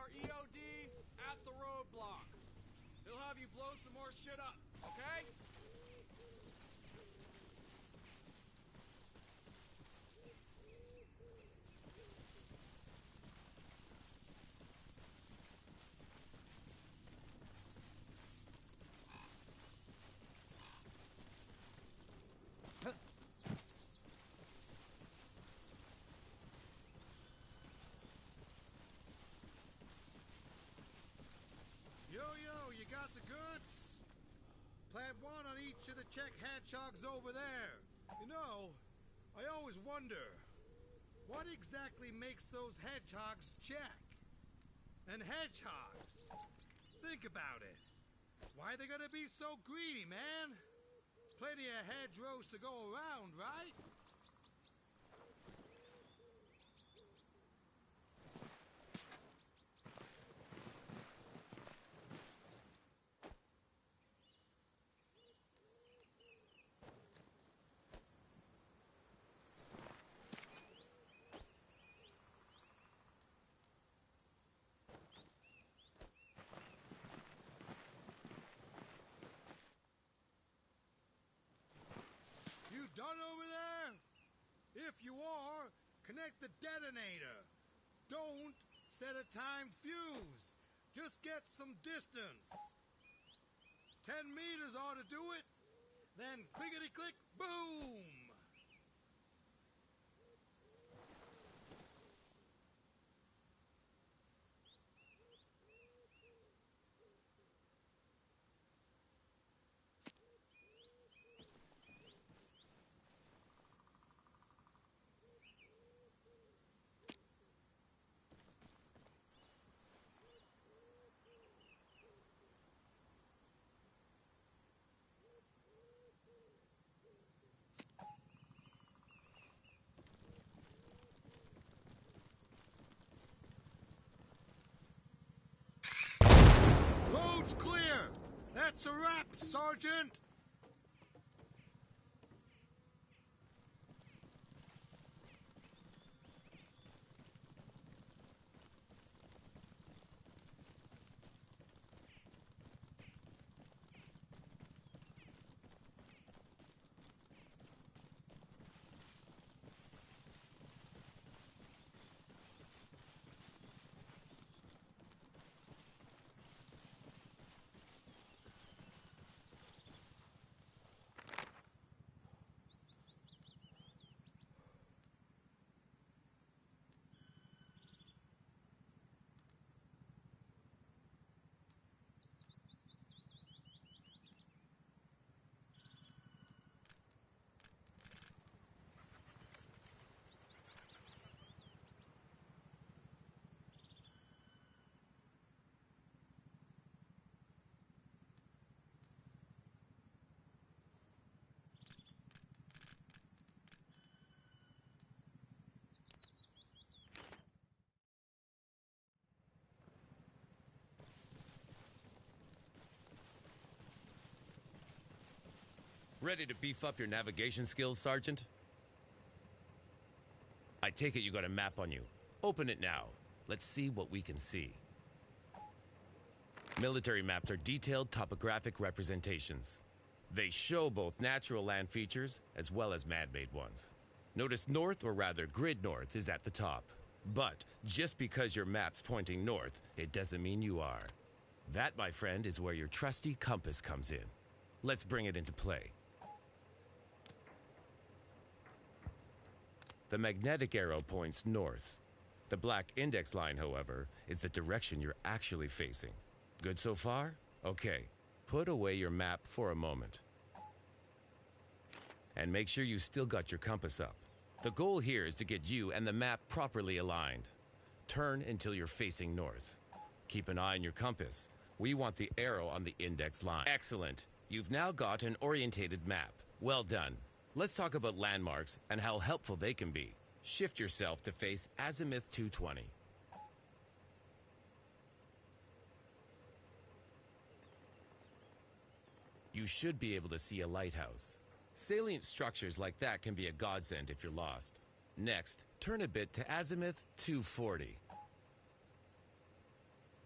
our EOD at the roadblock. He'll have you blow some more shit up, okay? Yo, you got the goods? Plant one on each of the Czech hedgehogs over there. You know, I always wonder, what exactly makes those hedgehogs Czech? And hedgehogs, think about it. Why they gonna be so greedy, man? Plenty of hedgerows to go around, right? You done over there? If you are, connect the detonator. Don't set a timed fuse. Just get some distance. 10 meters ought to do it. Then clickety-click, boom! Road's clear! That's a wrap, Sergeant! Ready to beef up your navigation skills, Sergeant? I take it you got a map on you. Open it now. Let's see what we can see. Military maps are detailed topographic representations. They show both natural land features as well as man-made ones. Notice north, or rather grid north, is at the top. But just because your map's pointing north, it doesn't mean you are. That, my friend, is where your trusty compass comes in. Let's bring it into play. The magnetic arrow points north. The black index line, however, is the direction you're actually facing. Good so far? Okay, put away your map for a moment. And make sure you still got your compass up. The goal here is to get you and the map properly aligned. Turn until you're facing north. Keep an eye on your compass. We want the arrow on the index line. Excellent. You've now got an orientated map. Well done. Let's talk about landmarks and how helpful they can be. Shift yourself to face azimuth 220. You should be able to see a lighthouse. Salient structures like that can be a godsend if you're lost. Next, turn a bit to azimuth 240.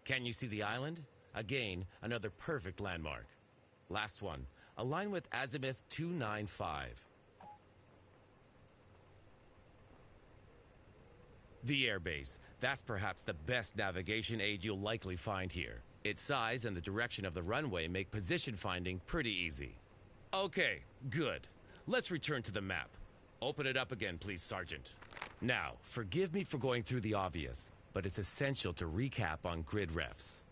Can you see the island? Again, another perfect landmark. Last one. Align with azimuth 295. The airbase. That's perhaps the best navigation aid you'll likely find here. Its size and the direction of the runway make position finding pretty easy. Okay, good. Let's return to the map. Open it up again, please, Sergeant. Now, forgive me for going through the obvious, but it's essential to recap on grid refs.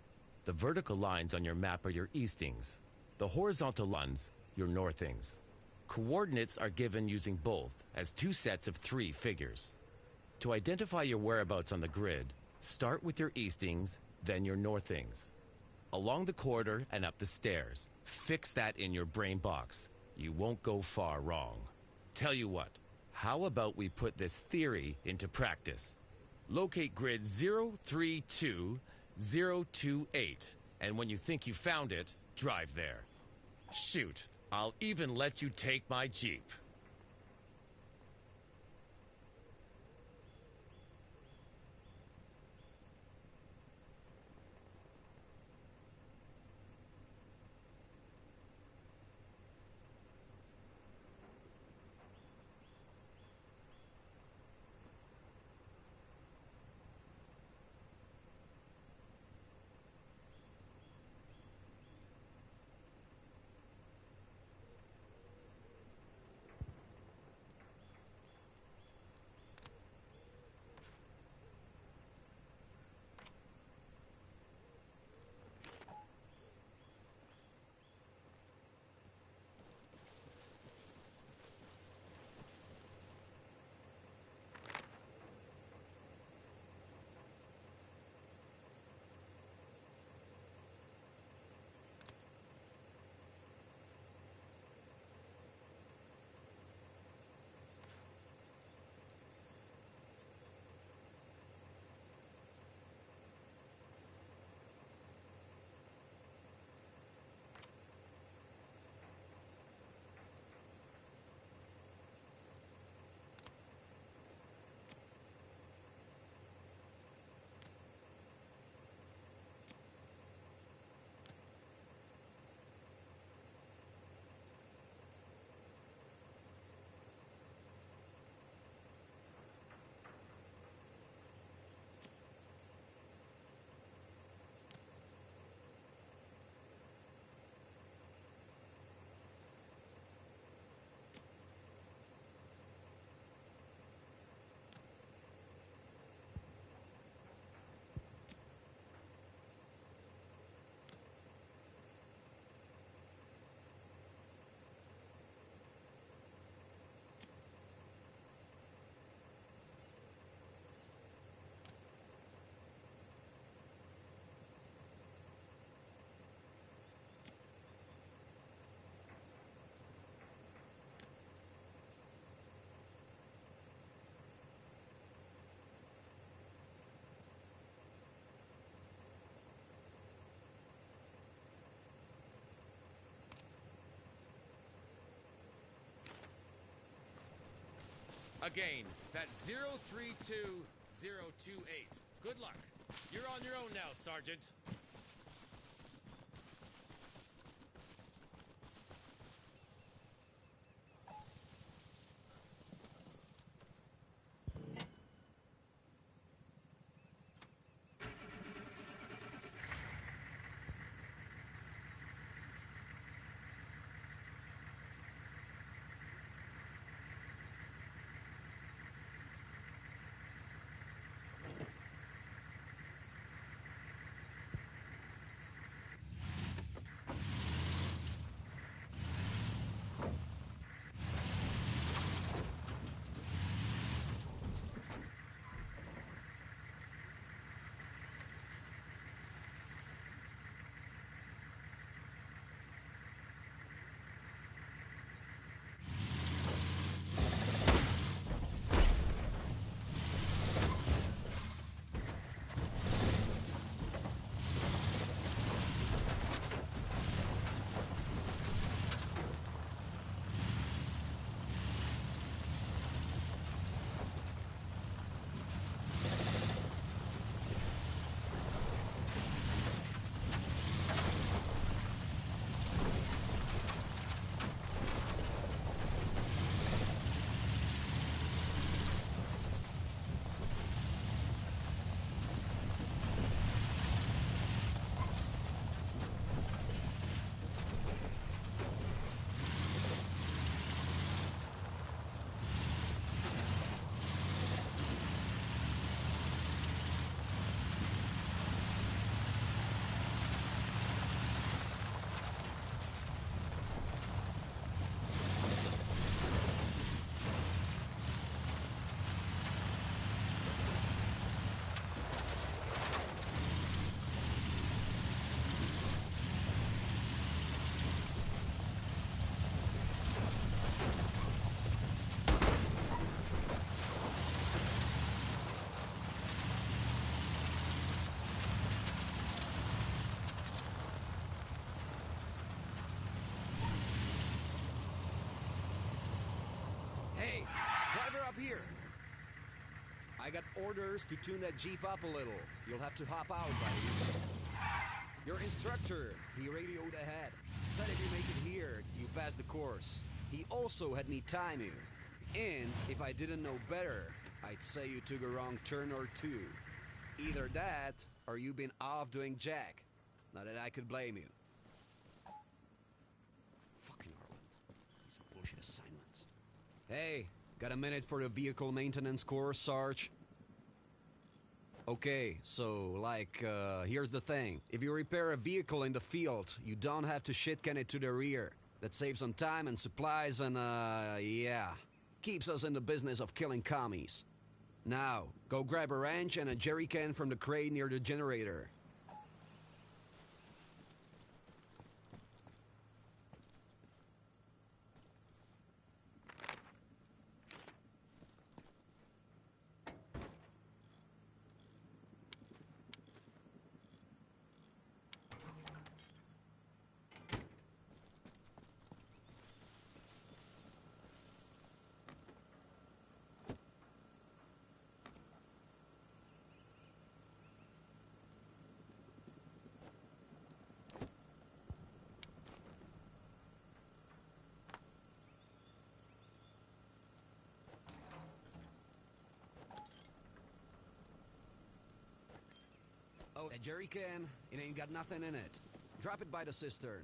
The vertical lines on your map are your eastings. The horizontal ones, your northings. Coordinates are given using both as two sets of 3 figures. To identify your whereabouts on the grid, start with your eastings, then your northings. Along the corridor and up the stairs. Fix that in your brain box. You won't go far wrong. Tell you what, how about we put this theory into practice? Locate grid 032028, and when you think you found it, drive there. Shoot, I'll even let you take my Jeep. Again, that's 032028. Good luck. You're on your own now, Sergeant. here. I got orders to tune that Jeep up a little. You'll have to hop out, buddy. Your instructor, he radioed ahead. Said if you make it here, you pass the course. He also had me time you. And if I didn't know better, I'd say you took a wrong turn or two. Either that, or you've been off doing jack. Not that I could blame you. Fucking Ireland. These bullshit assignments. Hey, got a minute for the vehicle maintenance course, Sarge? Okay, so, here's the thing. If you repair a vehicle in the field, you don't have to shitcan it to the rear. That saves on time and supplies and, yeah. Keeps us in the business of killing commies. Now, go grab a wrench and a jerry can from the crate near the generator. Oh, a jerry can, it ain't got nothing in it. Drop it by the cistern.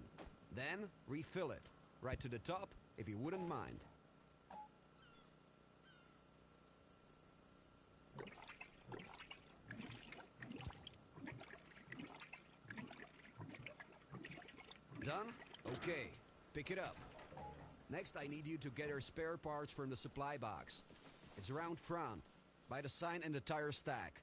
Then, refill it. Right to the top, if you wouldn't mind. Done? Okay. Pick it up. Next, I need you to get her spare parts from the supply box. It's around front, by the sign and the tire stack.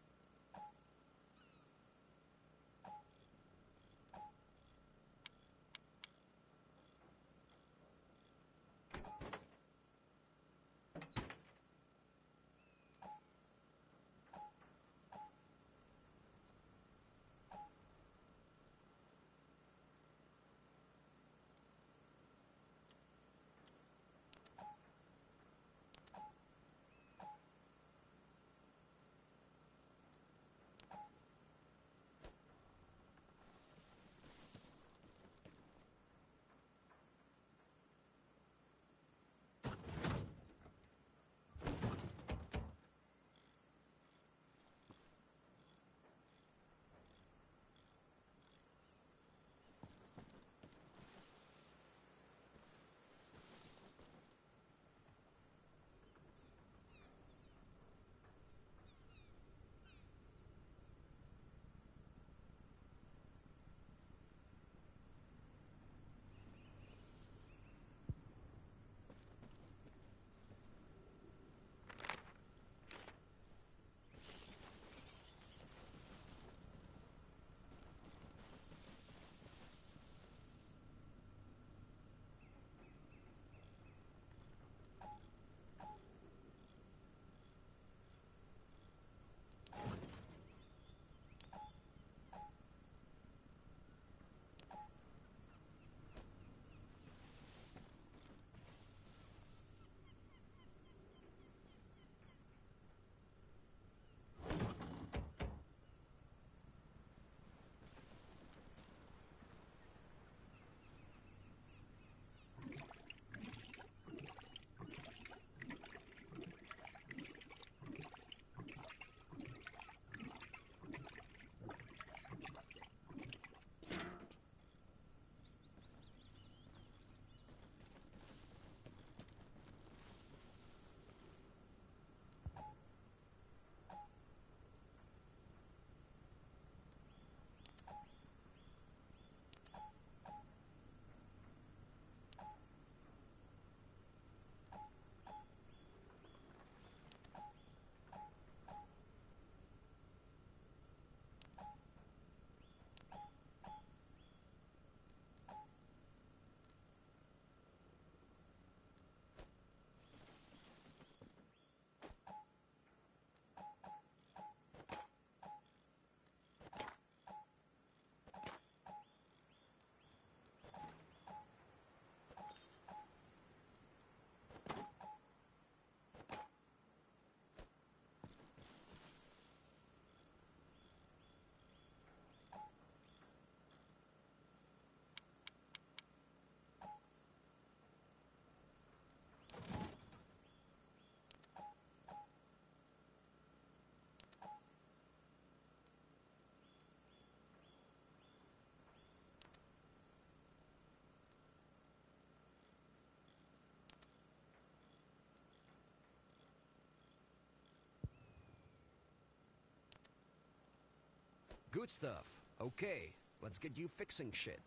Good stuff. Okay, let's get you fixing shit.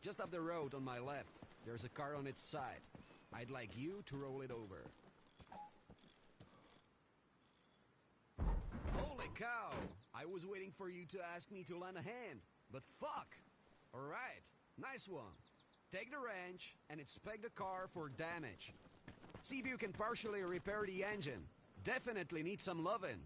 Just up the road on my left, there's a car on its side. I'd like you to roll it over. Holy cow! I was waiting for you to ask me to lend a hand, but fuck! Alright, nice one. Take the wrench and inspect the car for damage. See if you can partially repair the engine. Definitely need some loving.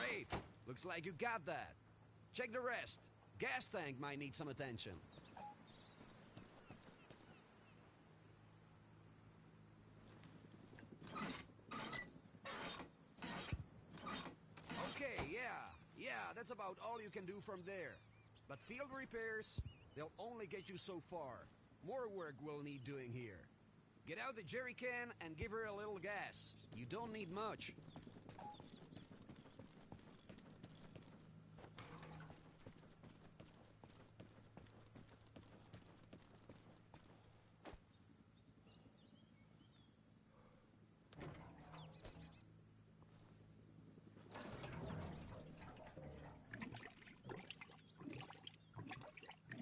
Great! Looks like you got that. Check the rest. Gas tank might need some attention. Okay, yeah, that's about all you can do from there. But field repairs, they'll only get you so far. More work we'll need doing here. Get out the jerry can and give her a little gas. You don't need much.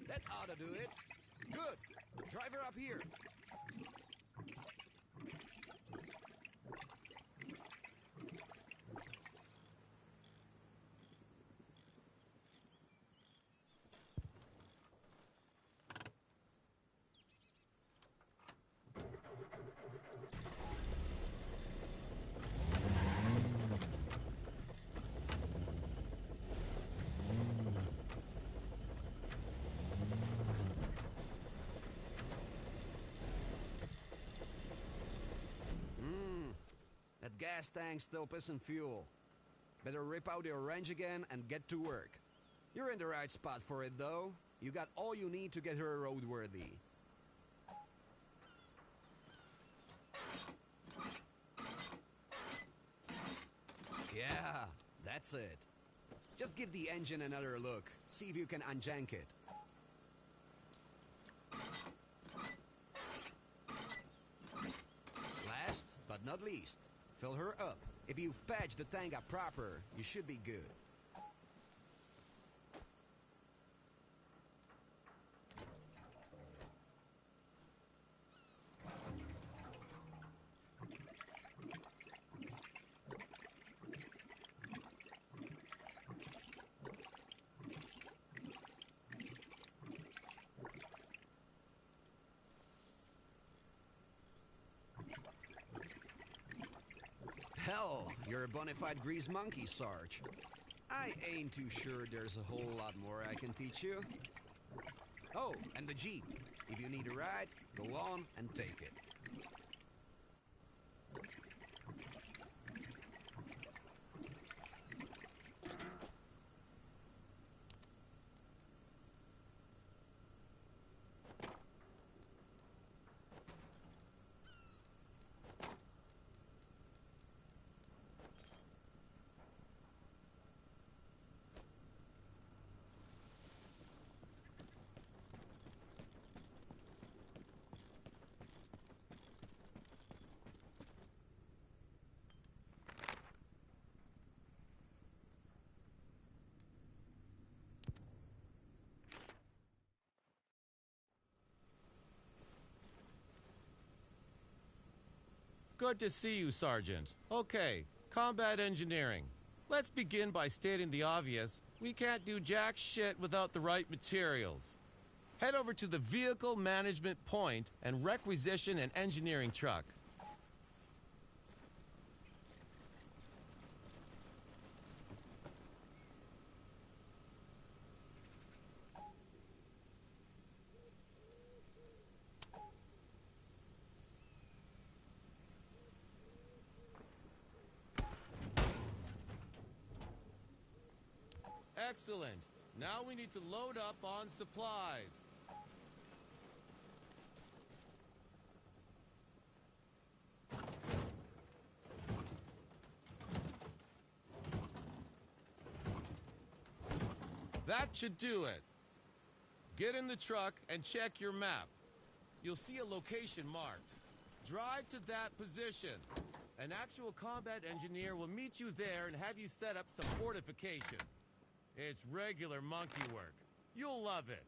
That ought to do it. Good. Drive her up here. That gas tank's still pissing fuel. Better rip out your wrench again and get to work. You're in the right spot for it, though. You got all you need to get her roadworthy. Yeah, that's it. Just give the engine another look. See if you can unjank it. Last but not least, fill her up. If you've patched the tank up proper, you should be good. Hell, you're a bona fide grease monkey, Sarge. I ain't too sure there's a whole lot more I can teach you. Oh, and the Jeep. If you need a ride, go on and take it. Good to see you, Sergeant. Okay, combat engineering. Let's begin by stating the obvious. We can't do jack shit without the right materials. Head over to the Vehicle Management Point and requisition an engineering truck. Excellent. Now we need to load up on supplies. That should do it. Get in the truck and check your map. You'll see a location marked. Drive to that position. An actual combat engineer will meet you there and have you set up some fortifications. It's regular monkey work. You'll love it.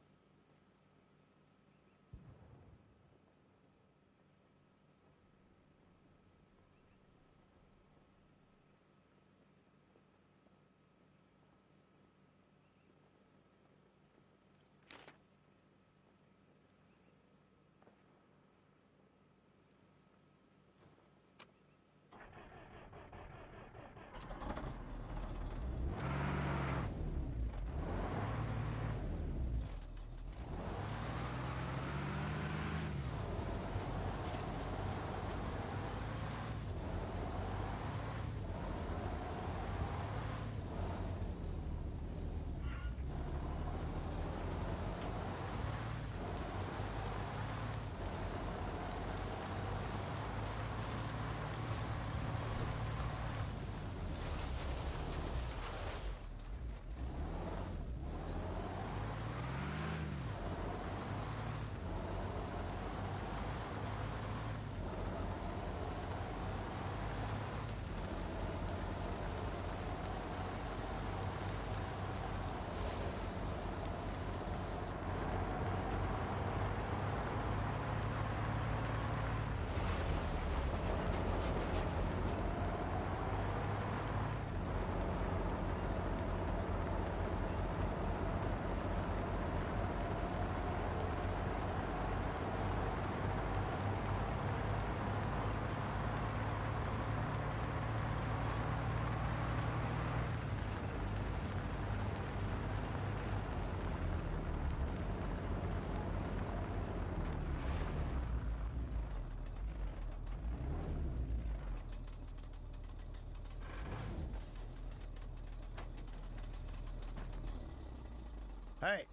Hey,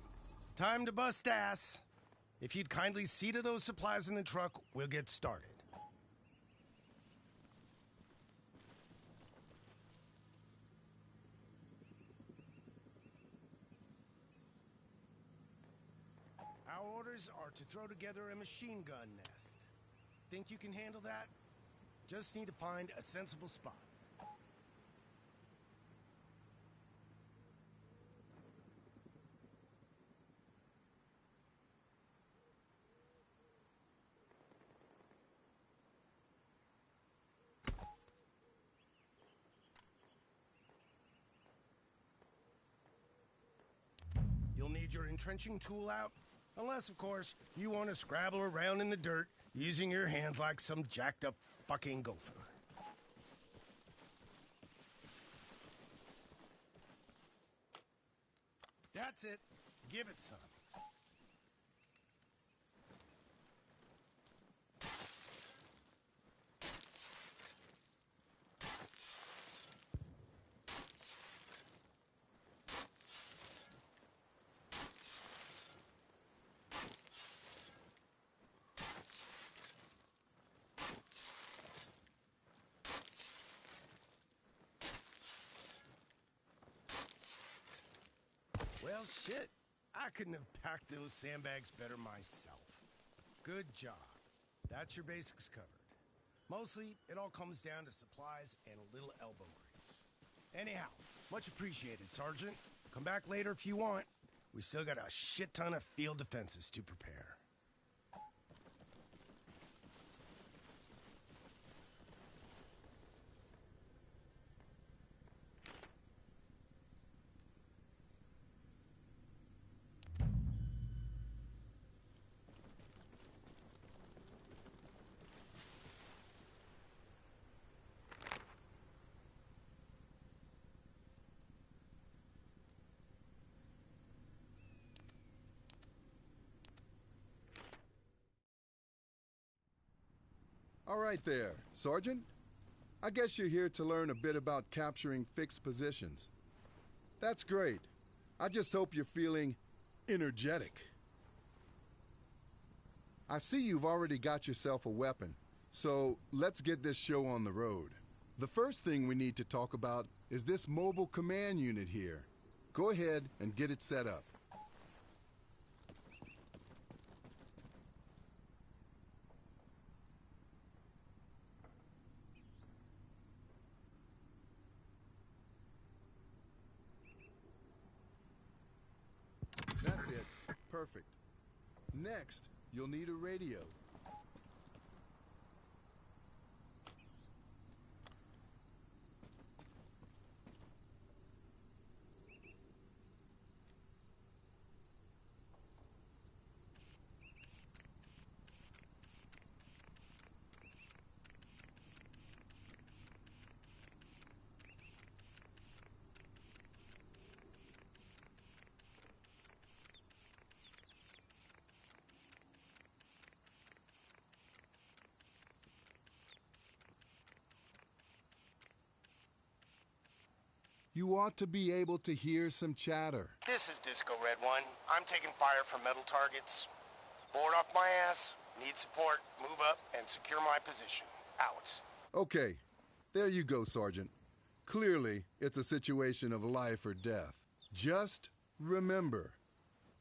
time to bust ass. If you'd kindly see to those supplies in the truck, we'll get started. Our orders are to throw together a machine gun nest. Think you can handle that? Just need to find a sensible spot. You'll need your entrenching tool out, unless, of course, you want to scrabble around in the dirt using your hands like some jacked up fucking gopher. That's it. Give it some. Well, shit. I couldn't have packed those sandbags better myself. Good job. That's your basics covered. Mostly, it all comes down to supplies and a little elbow grease. Anyhow, much appreciated, Sergeant. Come back later if you want. We still got a shit ton of field defenses to prepare. All right there, Sergeant. I guess you're here to learn a bit about capturing fixed positions. That's great. I just hope you're feeling energetic. I see you've already got yourself a weapon, so let's get this show on the road. The first thing we need to talk about is this mobile command unit here. Go ahead and get it set up. That's it. Perfect. Next, you'll need a radio. You ought to be able to hear some chatter. This is Disco Red One. I'm taking fire from metal targets. Board off my ass. Need support. Move up and secure my position. Out. Okay, there you go, Sergeant. Clearly, it's a situation of life or death. Just remember,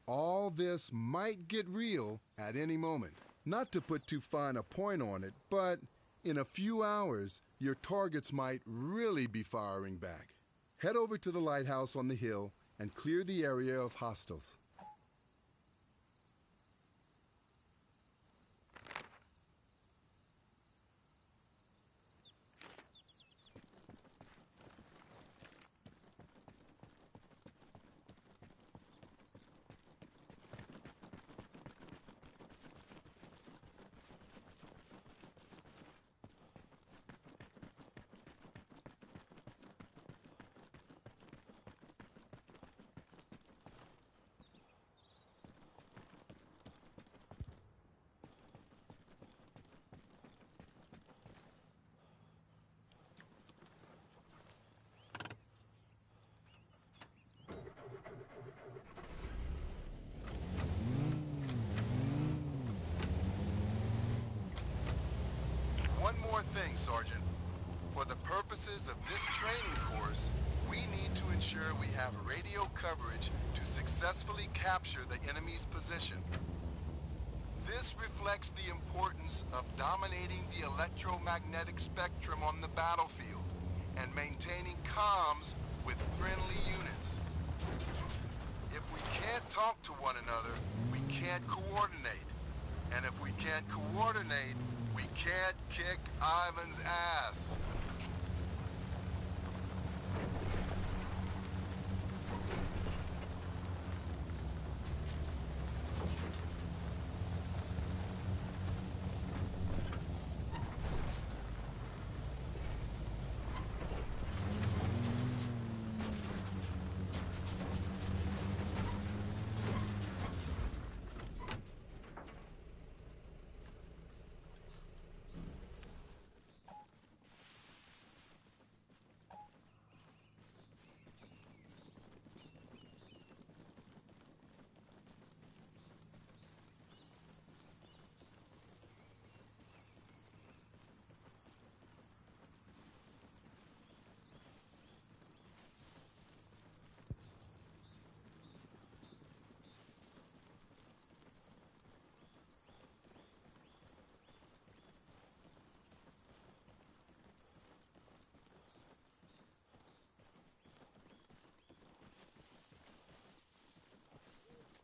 all this might get real at any moment. Not to put too fine a point on it, but in a few hours, your targets might really be firing back. Head over to the lighthouse on the hill and clear the area of hostiles. One more thing, Sergeant. For the purposes of this training course, we need to ensure we have radio coverage to successfully capture the enemy's position. This reflects the importance of dominating the electromagnetic spectrum on the battlefield and maintaining comms with friendly units. If we can't talk to one another, we can't coordinate. And if we can't coordinate, we can't kick Ivan's ass.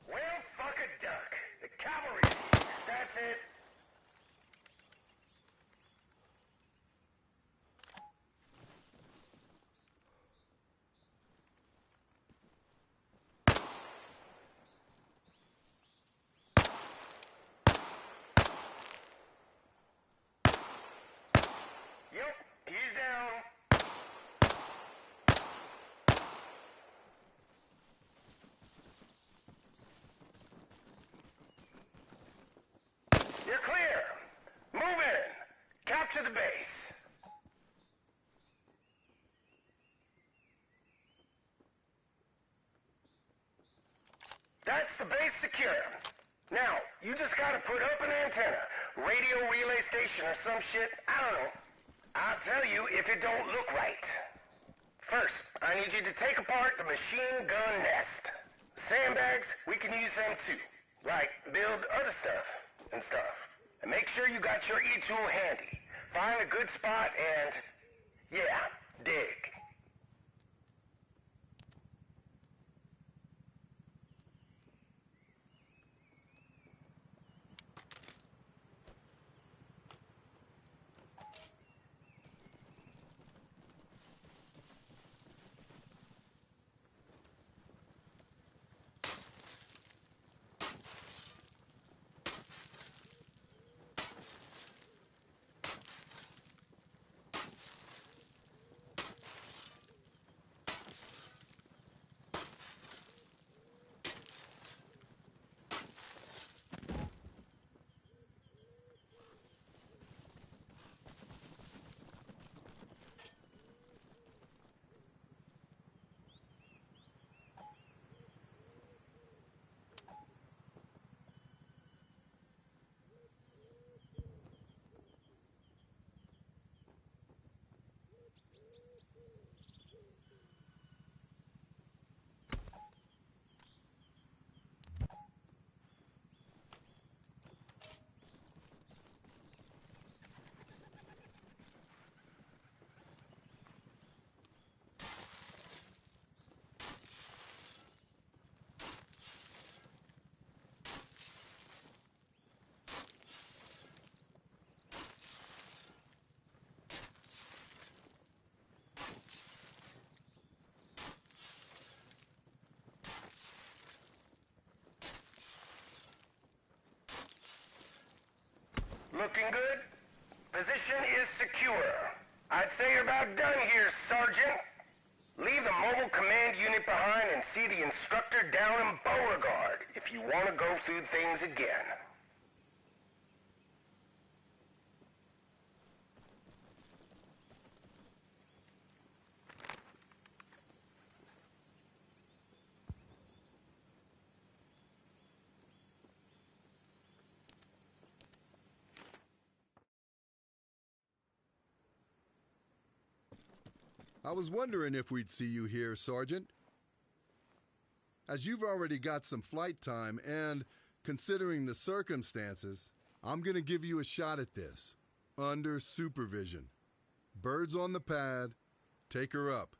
Well, fuck a duck. The cavalry's here. That's it. Yep, he's down. You're clear. Move in. Capture the base. That's the base secure. Now, you just gotta put up an antenna, radio relay station or some shit, I don't know. I'll tell you if it don't look right. First, I need you to take apart the machine gun nest. Sandbags, we can use them too. Like, build other stuff and stuff. And make sure you got your E-tool handy. Find a good spot and, yeah, dig. Looking good? Position is secure. I'd say you're about done here, Sergeant. Leave the mobile command unit behind and see the instructor down in Beauregard if you want to go through things again. I was wondering if we'd see you here, Sergeant. As you've already got some flight time and, considering the circumstances, I'm gonna give you a shot at this. Under supervision. Birds on the pad, take her up.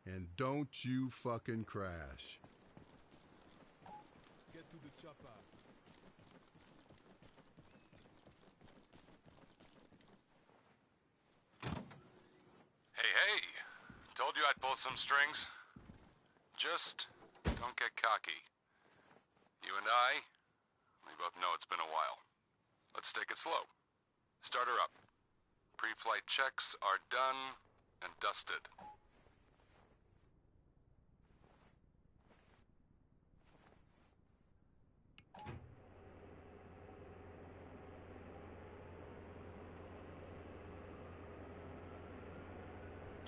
And don't you fucking crash. Get to the chopper. Hey! Told you I'd pull some strings. Just don't get cocky. You and I, we both know it's been a while. Let's take it slow. Start her up. Pre-flight checks are done and dusted.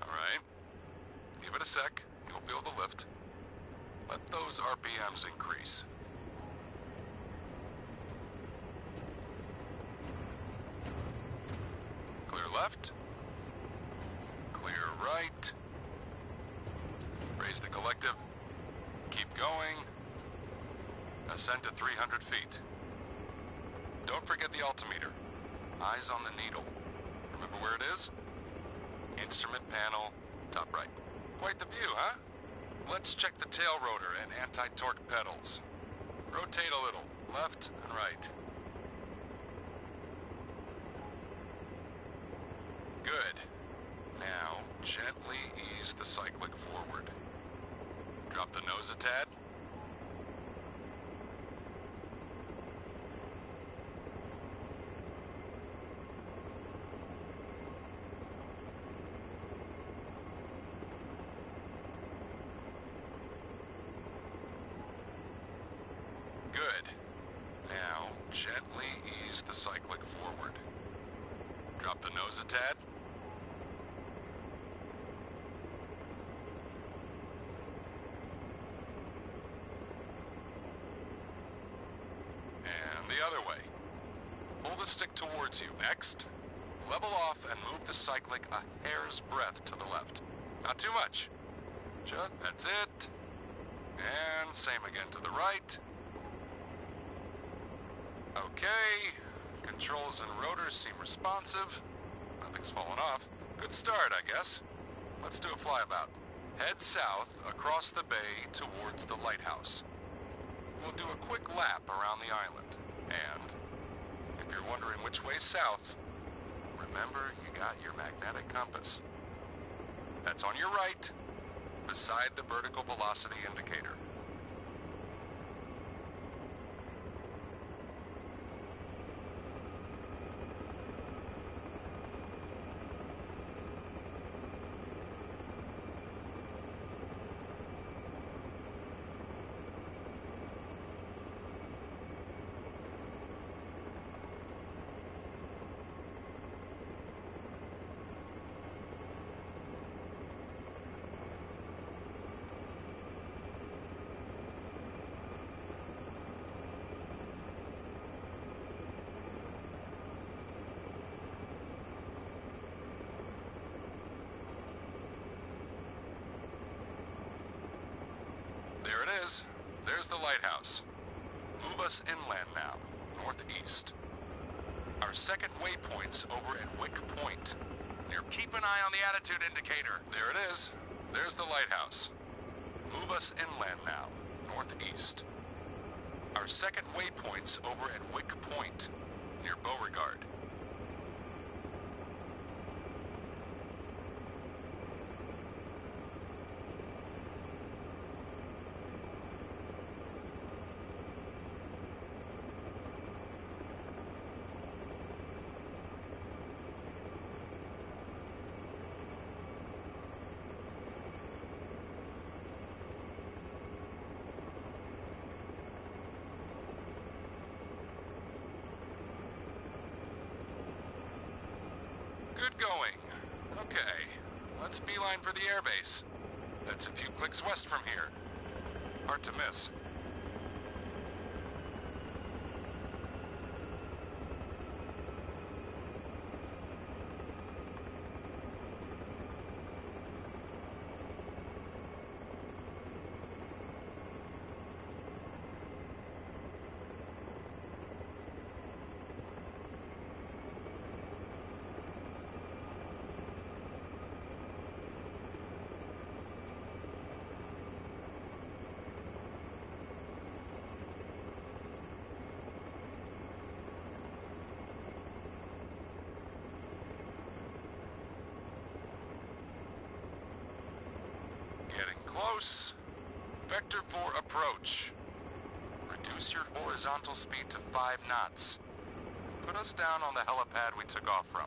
All right. Give it a sec. You'll feel the lift. Let those RPMs increase. Clear left. Clear right. Raise the collective. Keep going. Ascend to 300 feet. Don't forget the altimeter. Eyes on the needle. Remember where it is? Instrument panel, top right. Quite the view, huh? Let's check the tail rotor and anti-torque pedals. Rotate a little, left and right. Good. Now, gently ease the cyclic forward. Drop the nose a tad. Good. Now, gently ease the cyclic forward. Drop the nose a tad. the other way. Pull the stick towards you. Next, level off and move the cyclic a hair's breadth to the left. Not too much. Just, that's it. And same again to the right. Okay. Controls and rotors seem responsive. Nothing's fallen off. Good start, I guess. Let's do a flyabout. Head south across the bay towards the lighthouse. We'll do a quick lap around the island. And if you're wondering which way south, remember you got your magnetic compass. That's on your right, beside the vertical velocity indicator. There it is. There's the lighthouse. Move us inland now, northeast. Our second waypoint's over at Wick Point. Keep an eye on the attitude indicator. There it is. There's the lighthouse. Move us inland now, northeast. Our second waypoint's over at Wick Point, near Beauregard. Good going. Okay, let's beeline for the airbase. That's a few clicks west from here. Hard to miss. Getting close. Vector 4 approach. Reduce your horizontal speed to 5 knots. Put us down on the helipad we took off from.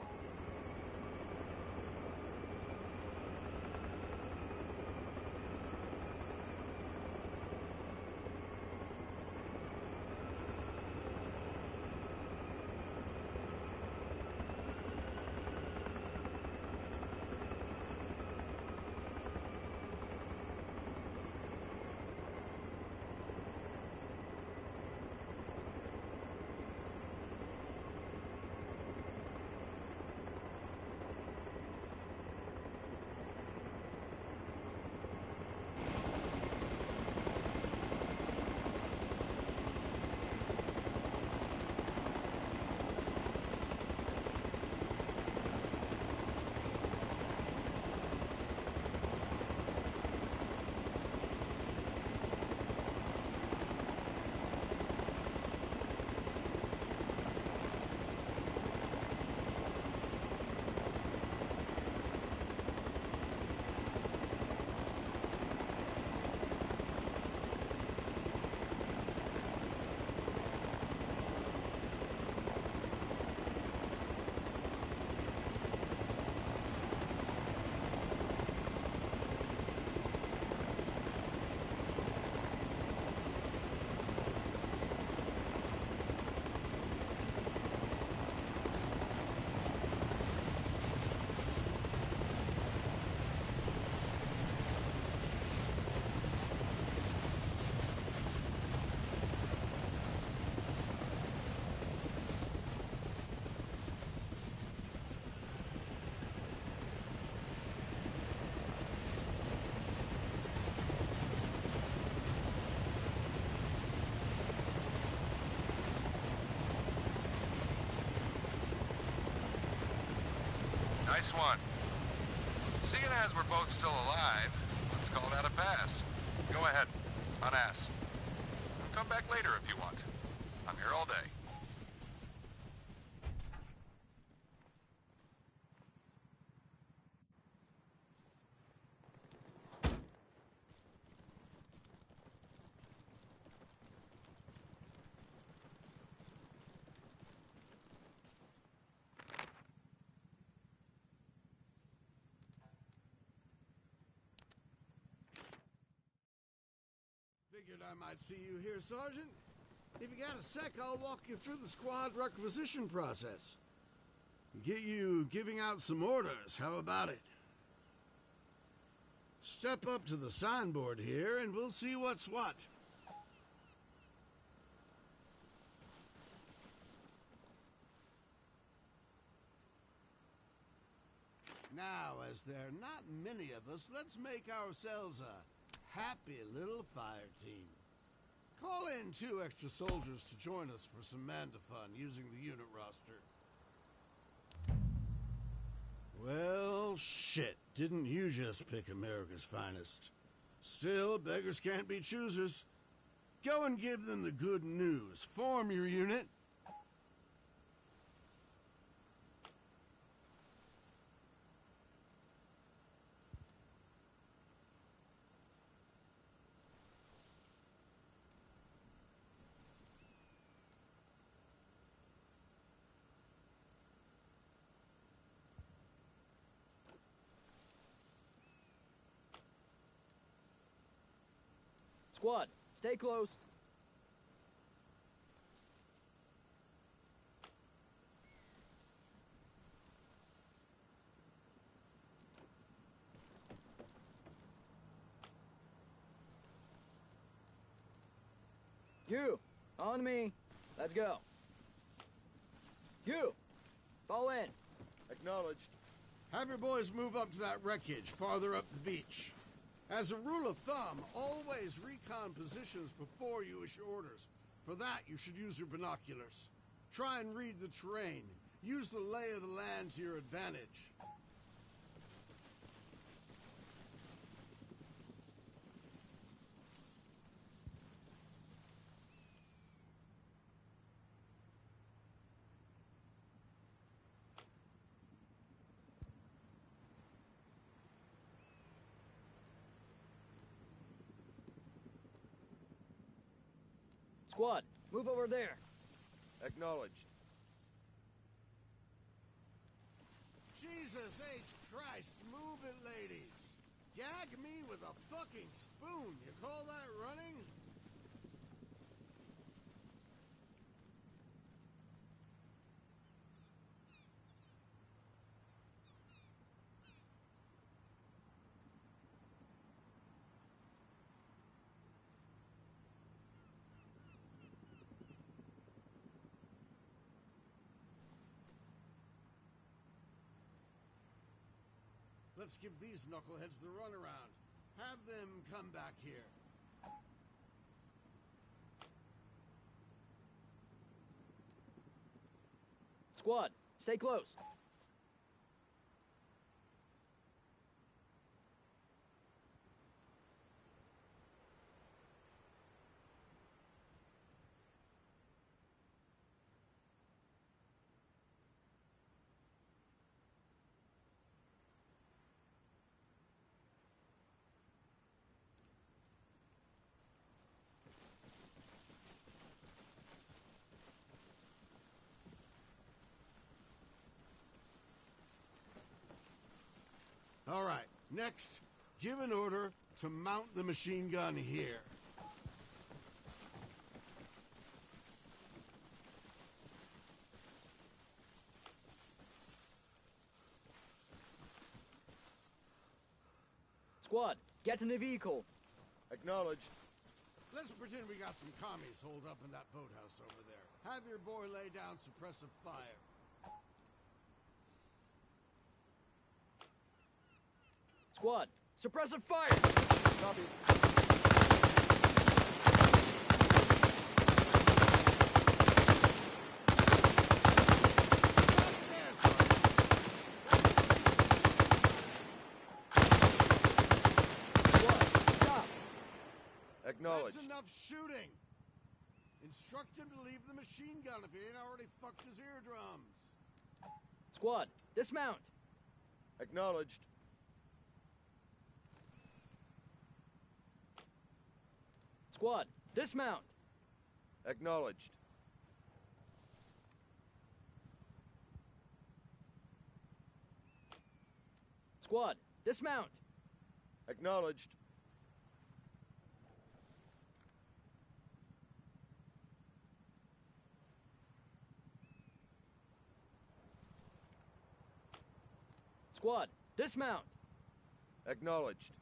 Nice one. Seeing as we're both still alive, let's call that a pass. Go ahead, unass. And come back later if you want. I'm here all day. Figured I might see you here, Sergeant. If you got a sec, I'll walk you through the squad requisition process. Get you giving out some orders. How about it? Step up to the signboard here, and we'll see what's what. Now, as there are not many of us, let's make ourselves a happy little fire team. Call in 2 extra soldiers to join us for some Manda-fun using the unit roster. Well, shit. Didn't you just pick America's finest? Still, beggars can't be choosers. Go and give them the good news. Form your unit. Squad, stay close. You, on me. Let's go. You, fall in. Acknowledged. Have your boys move up to that wreckage farther up the beach. As a rule of thumb, always recon positions before you issue orders. For that, you should use your binoculars. Try and read the terrain. Use the lay of the land to your advantage. Squad, move over there. Acknowledged. Jesus H. Christ, move it, ladies. Gag me with a fucking spoon. You call that running? Let's give these knuckleheads the runaround. Have them come back here. Squad, stay close. All right, next, give an order to mount the machine gun here. Squad, get in the vehicle. Acknowledged. Let's pretend we got some commies holed up in that boathouse over there. Have your boy lay down suppressive fire. Squad, suppressive fire! Copy. Instruct him to leave the machine gun if he ain't already fucked his eardrums. Squad, dismount. Acknowledged. Squad, dismount. Acknowledged. Squad, dismount. Acknowledged. Squad, dismount. Acknowledged.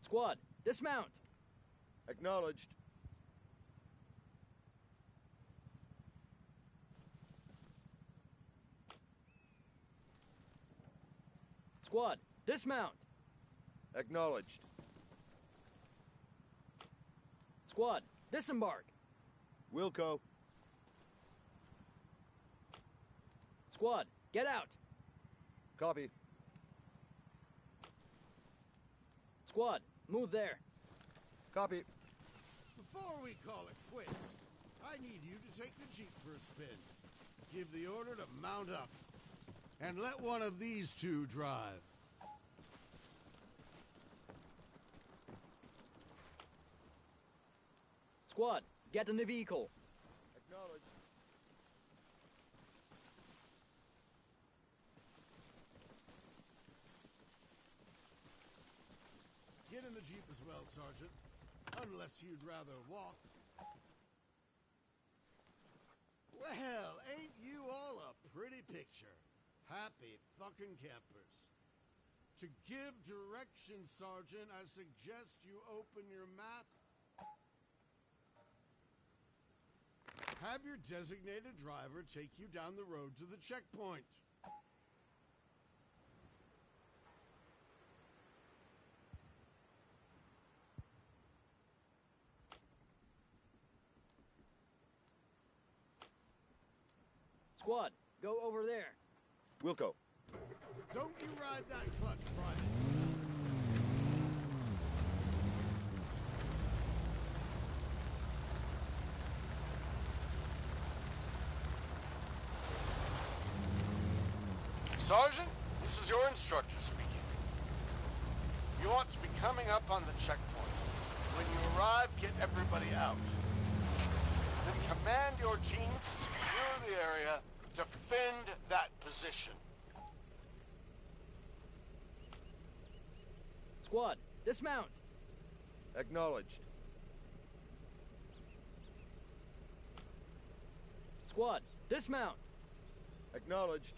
Squad, dismount. Acknowledged. Squad, dismount. Acknowledged. Squad, disembark. Wilco. Squad, get out. Copy. Squad, move there. Copy. Before we call it quits, I need you to take the Jeep for a spin. Give the order to mount up. And let one of these two drive. Squad, get in the vehicle. Acknowledged. Get in the Jeep as well, Sergeant. Unless you'd rather walk. Well, ain't you all a pretty picture? Happy fucking campers. To give direction, Sergeant, I suggest you open your map. Have your designated driver take you down the road to the checkpoint. Squad, go over there. Wilco. Don't you ride that clutch, Private. Sergeant, this is your instructor speaking. You ought to be coming up on the checkpoint. When you arrive, get everybody out. Then command your team to secure the area, defend that position. Squad, dismount. Acknowledged. Squad, dismount. Acknowledged.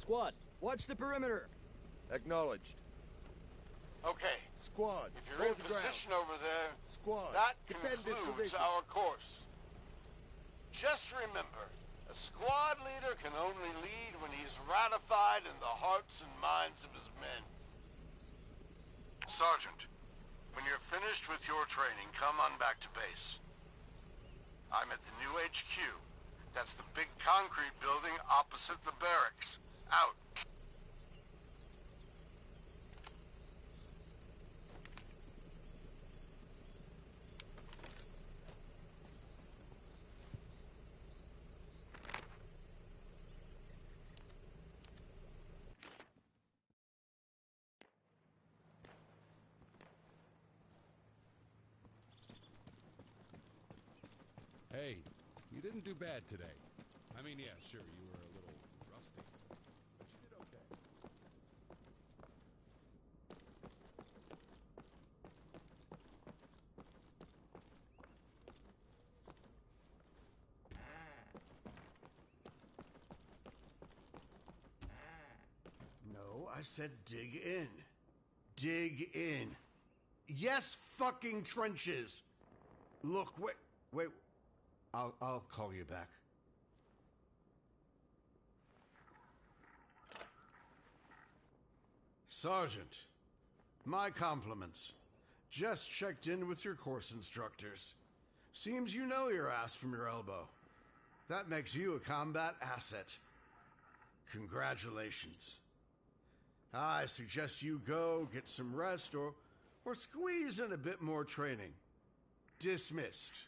Squad, watch the perimeter. Acknowledged. Okay, Squad. if you're in hold the ground. position over there, Squad. that defend this concludes position. our course. Just remember, a squad leader can only lead when he is ratified in the hearts and minds of his men. Sergeant, when you're finished with your training, come on back to base. I'm at the new HQ. That's the big concrete building opposite the barracks. Out. Hey, you didn't do bad today. I mean, yeah, sure, you were a little rusty, but you did okay. No, I said dig in. Dig in. Yes, fucking trenches. Look, wait. I'll call you back. Sergeant, my compliments. Just checked in with your course instructors. Seems you know your ass from your elbow. That makes you a combat asset. Congratulations. I suggest you go get some rest or squeeze in a bit more training. Dismissed.